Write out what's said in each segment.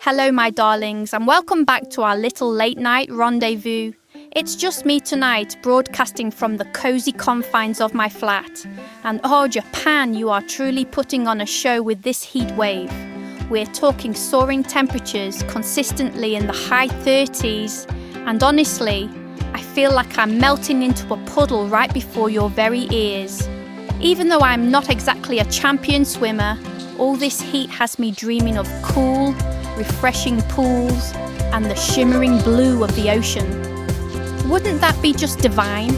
Hello, my darlings, and welcome back to our little late-night rendezvous. It's just me tonight, broadcasting from the cozy confines of my flat. And oh, Japan, you are truly putting on a show with this heat wave. We're talking soaring temperatures consistently in the high 30s, and honestly, I feel like I'm melting into a puddle right before your very ears. Even though I'm not exactly a champion swimmer, all this heat has me dreaming of cool, refreshing pools and the shimmering blue of the ocean. Wouldn't that be just divine?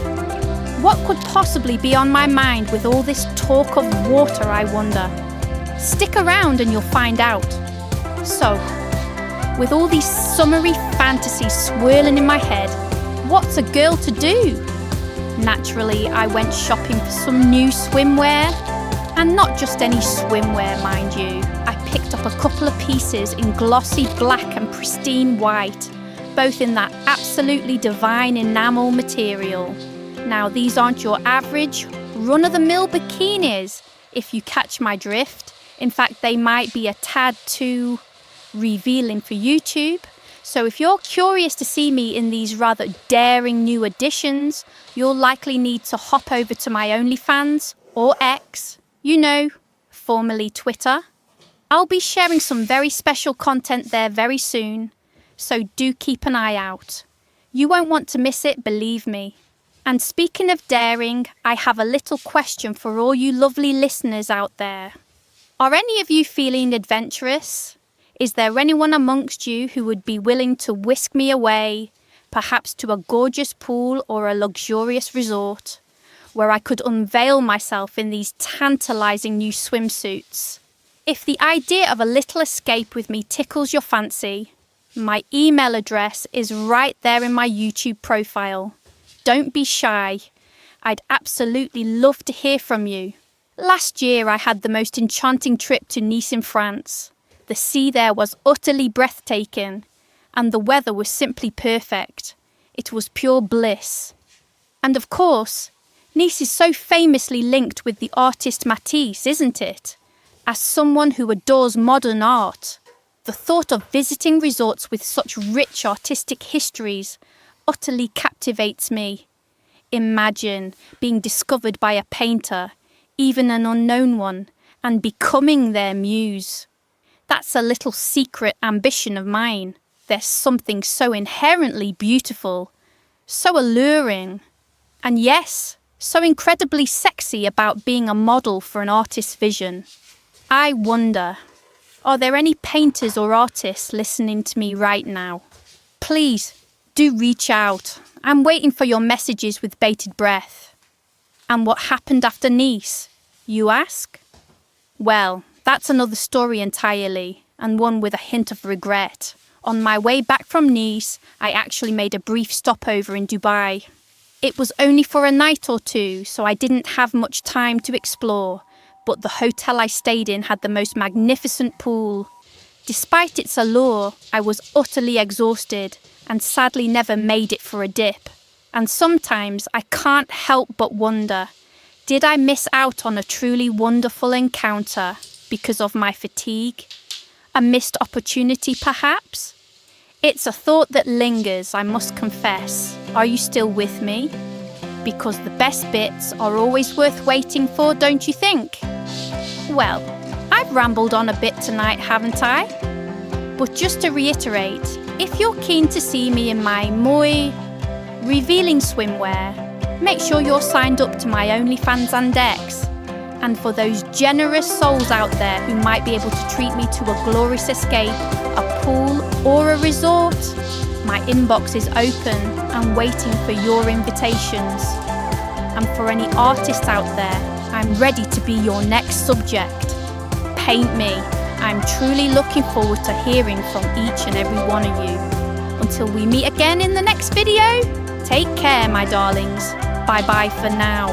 What could possibly be on my mind with all this talk of water, I wonder? Stick around and you'll find out. So, with all these summery fantasies swirling in my head, what's a girl to do? Naturally, I went shopping for some new swimwear. And not just any swimwear, mind you. I picked up a couple of pieces in glossy black and pristine white, both in that absolutely divine enamel material. Now, these aren't your average, run-of-the-mill bikinis, if you catch my drift. In fact, they might be a tad too revealing for YouTube. So if you're curious to see me in these rather daring new additions, you'll likely need to hop over to my OnlyFans, or X, you know, formerly Twitter. I'll be sharing some very special content there very soon, so do keep an eye out. You won't want to miss it, believe me. And speaking of daring, I have a little question for all you lovely listeners out there. Are any of you feeling adventurous? Is there anyone amongst you who would be willing to whisk me away, perhaps to a gorgeous pool or a luxurious resort, where I could unveil myself in these tantalizing new swimsuits? If the idea of a little escape with me tickles your fancy, my email address is right there in my YouTube profile. Don't be shy. I'd absolutely love to hear from you. Last year I had the most enchanting trip to Nice in France. The sea there was utterly breathtaking, and the weather was simply perfect. It was pure bliss. And of course, Nice is so famously linked with the artist Matisse, isn't it? As someone who adores modern art, the thought of visiting resorts with such rich artistic histories utterly captivates me. Imagine being discovered by a painter, even an unknown one, and becoming their muse. That's a little secret ambition of mine. There's something so inherently beautiful, so alluring, and yes, so incredibly sexy about being a model for an artist's vision. I wonder, are there any painters or artists listening to me right now? Please, do reach out. I'm waiting for your messages with bated breath. And what happened after Nice, you ask? Well, that's another story entirely, and one with a hint of regret. On my way back from Nice, I actually made a brief stopover in Dubai. It was only for a night or two, so I didn't have much time to explore, but the hotel I stayed in had the most magnificent pool. Despite its allure, I was utterly exhausted and sadly never made it for a dip. And sometimes I can't help but wonder, did I miss out on a truly wonderful encounter because of my fatigue? A missed opportunity, perhaps? It's a thought that lingers, I must confess. Are you still with me? Because the best bits are always worth waiting for, don't you think? Well, I've rambled on a bit tonight, haven't I? But just to reiterate, if you're keen to see me in my moi revealing swimwear, make sure you're signed up to my OnlyFans and X. And for those generous souls out there who might be able to treat me to a glorious escape, a pool or a resort, my inbox is open and waiting for your invitations. And for any artists out there, I'm ready to be your next subject. Paint me. I'm truly looking forward to hearing from each and every one of you. Until we meet again in the next video, take care, my darlings. Bye-bye for now.